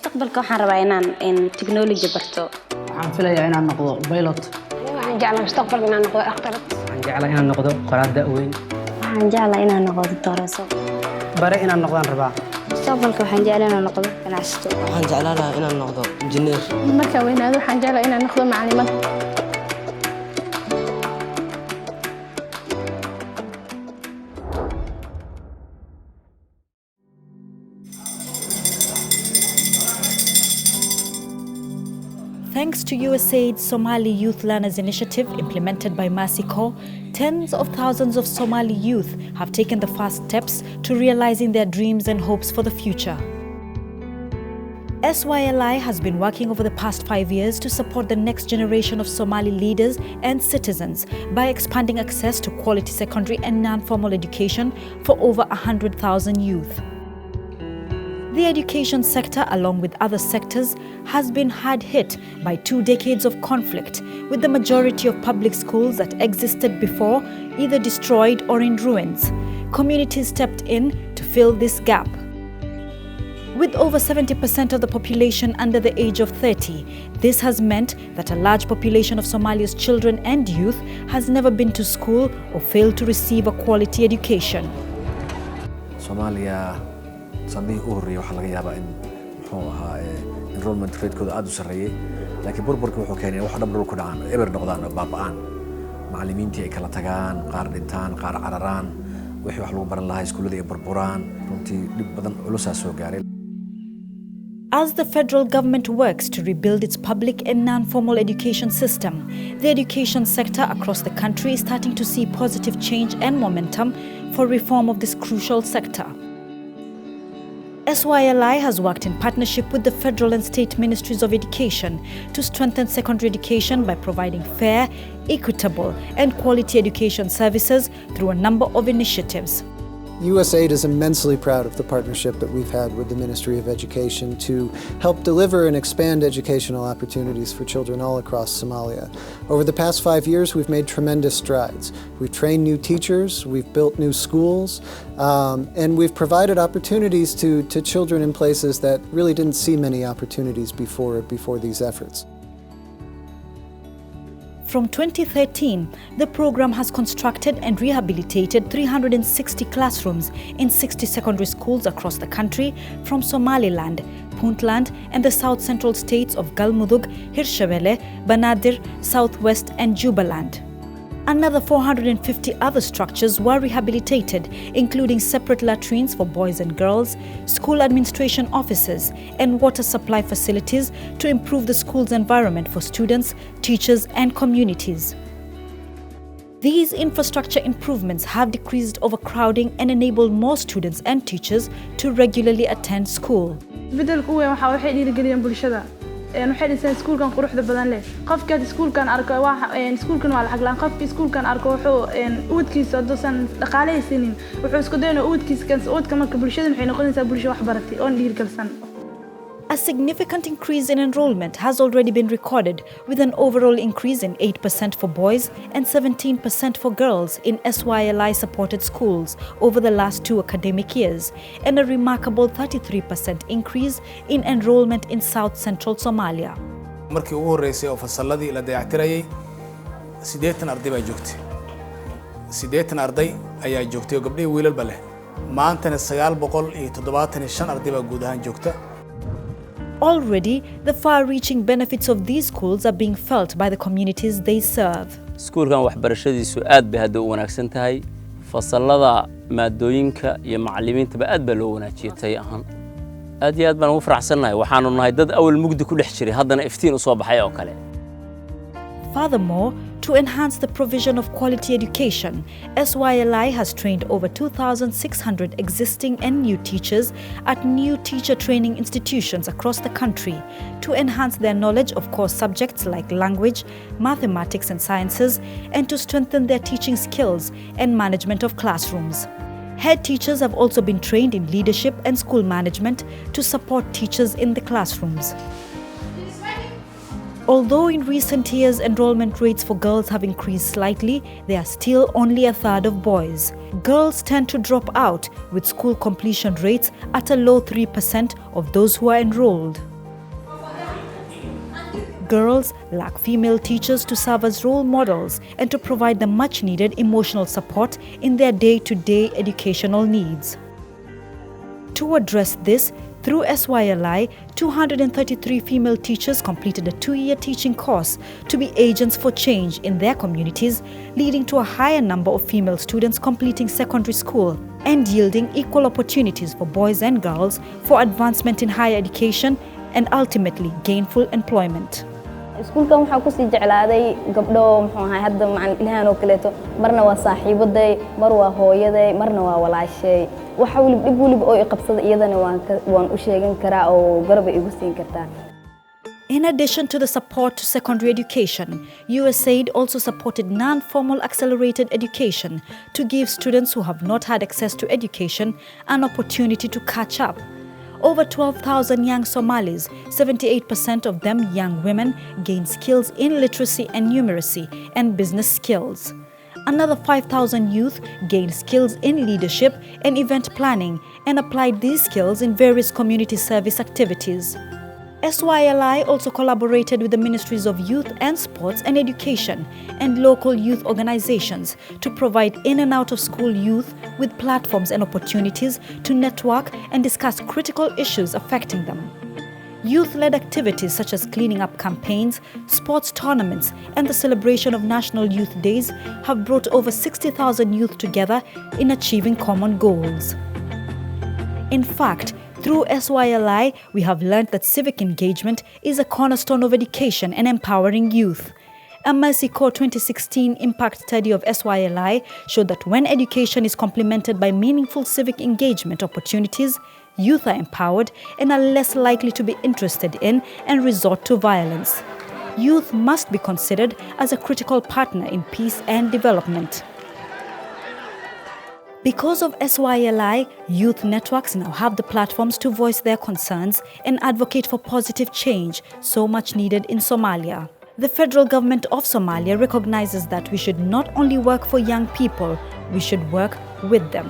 mustaqbalka waxaan rabaa inaan technology barto. waxaan filayaa inaan noqdo pilot. waxaan jeclahay mustaqbalka inaan noqdo dhakhtarad. waxaan jeclahay inaan noqdo qoraal da'weyn. waxaan jeclahay inaan noqdo dooraso. bare inaan noqdaan rabaa. mustaqbalka waxaan jeclahay inaan noqdo ganacsato. waxaan jeclahay inaan noqdo injineer. markaan weynaado waxaan jeclahay inaan noqdo macallimad. Thanks to USAID's Somali Youth Learners Initiative implemented by Mercy Corps, tens of thousands of Somali youth have taken the first steps to realizing their dreams and hopes for the future. SYLI has been working over the past 5 years to support the next generation of Somali leaders and citizens by expanding access to quality secondary and non-formal education for over 100,000 youth. The education sector, along with other sectors, has been hard hit by 2 decades of conflict, with the majority of public schools that existed before either destroyed or in ruins. Communities stepped in to fill this gap. With over 70% of the population under the age of 30, this has meant that a large population of Somalia's children and youth has never been to school or failed to receive a quality education. Somalia sanadihii u horreeyay waxaa laga yaabaa in muxuu ahaa enrollment rate-kooda aad u sarreeyay laakiin burburka wuxuu keenay wax dhan dhulku dhacaan eber noqdaan oo baaba'aan macallimiintii ay kala tagaan qaar dhintaan qaar cararaan wixii wax lagu baran lahaa iskuuladii ay burburaan runtii dhib badan culusaa soo gaaray. As the federal government works to rebuild its public and non-formal education system, the education sector across the country is starting to see positive change and momentum for reform of this crucial sector. SYLI has worked in partnership with the federal and state ministries of education to strengthen secondary education by providing fair, equitable and quality education services through a number of initiatives. USAID is immensely proud of the partnership that we've had with the Ministry of Education to help deliver and expand educational opportunities for children all across Somalia. Over the past 5 years, we've made tremendous strides. We've trained new teachers, we've built new schools, and we've provided opportunities to children in places that really didn't see many opportunities before these efforts. From 2013, the program has constructed and rehabilitated 360 classrooms in 60 secondary schools across the country from Somaliland, Puntland and the south central states of Galmudug, Hirshabelle, Banaadir, Southwest and Jubaland. Another 450 other structures were rehabilitated, including separate latrines for boys and girls, school administration offices, and water supply facilities to improve the school's environment for students, teachers, and communities. These infrastructure improvements have decreased overcrowding and enabled more students and teachers to regularly attend school. waxay dhiseen iskuulkan quruxda badan leh qofka iskuulkan arko iskuulkan waa lacag laan qofka iskuulkan arko wuxuu uudkiisa dosan dhaqaaleysiinin wuxuu isku dayo uudkiisa marka bulshada waxay noqonaysaa bulsho wax baratay oo dhiirgalsan. A significant increase in enrollment has already been recorded, with an overall increase in 8% for boys and 17% for girls in SYLI-supported schools over the last 2 academic years, and a remarkable 33% increase in enrollment in South Central Somalia. markii ugu horeysay oo fasalladii la dayactirayay 8 arday baa joogtay 8 arday ayaa joogtay oo gabdhaha wiilalba leh maantana 975 arday baa guud ahaan joogta. Already, the far-reaching benefits of these schools are being felt by the communities they serve. Iskuulkan waxbarashadiisu aad bay hadda u wanaagsan tahay. Fasallada maadooyinka iyo macallimiintaba aad baa loo wanaajiyay ahaan. Aad iyo aad baan ugu faraxsanahay. Waxaanu nahay dad awal mugdi ku dhex jiray haddana iftiin u soo baxay oo kale. Furthermore, to enhance the provision of quality education, SYLI has trained over 2,600 existing and new teachers at new teacher training institutions across the country to enhance their knowledge of core subjects like language, mathematics and sciences, and to strengthen their teaching skills and management of classrooms. Head teachers have also been trained in leadership and school management to support teachers in the classrooms. Although in recent years enrollment rates for girls have increased slightly, they are still only a third of boys. Girls tend to drop out, with school completion rates at a low 3% of those who are enrolled. Girls lack female teachers to serve as role models and to provide the much needed emotional support in their day-to-day educational needs. To address this, through SYLI, 233 female teachers completed a 2-year teaching course to be agents for change in their communities, leading to a higher number of female students completing secondary school and yielding equal opportunities for boys and girls for advancement in higher education and ultimately gainful employment. iskuulkan waxaan ku sii jeclaaday gabdho muxuu ahay hadda macalinahan oo kaleeto marna waa saaxiibaday mar waa hooyaday marna waa walaashay waxa wali oo i qabsada iyadana waan u sheegan karaa oo garab igu siin kartaa. In addition to the support to secondary education, USAID also supported non-formal accelerated education to give students who have not had access to education an opportunity to catch up. Over 12,000 young Somalis, 78% of them young women, gained skills in literacy and numeracy and business skills. Another 5,000 youth gained skills in leadership and event planning and applied these skills in various community service activities. SYLI also collaborated with the Ministries of Youth and Sports and Education and local youth organizations to provide in and out of school youth with platforms and opportunities to network and discuss critical issues affecting them. Youth-led activities such as cleaning up campaigns, sports tournaments, and the celebration of National Youth Days have brought over 60,000 youth together in achieving common goals. In fact, through SYLI, we have learned that civic engagement is a cornerstone of education and empowering youth. A Mercy Corps 2016 impact study of SYLI showed that when education is complemented by meaningful civic engagement opportunities, youth are empowered and are less likely to be interested in and resort to violence. Youth must be considered as a critical partner in peace and development. Because of SYLI, youth networks now have the platforms to voice their concerns and advocate for positive change so much needed in Somalia. The federal government of Somalia recognizes that we should not only work for young people, we should work with them.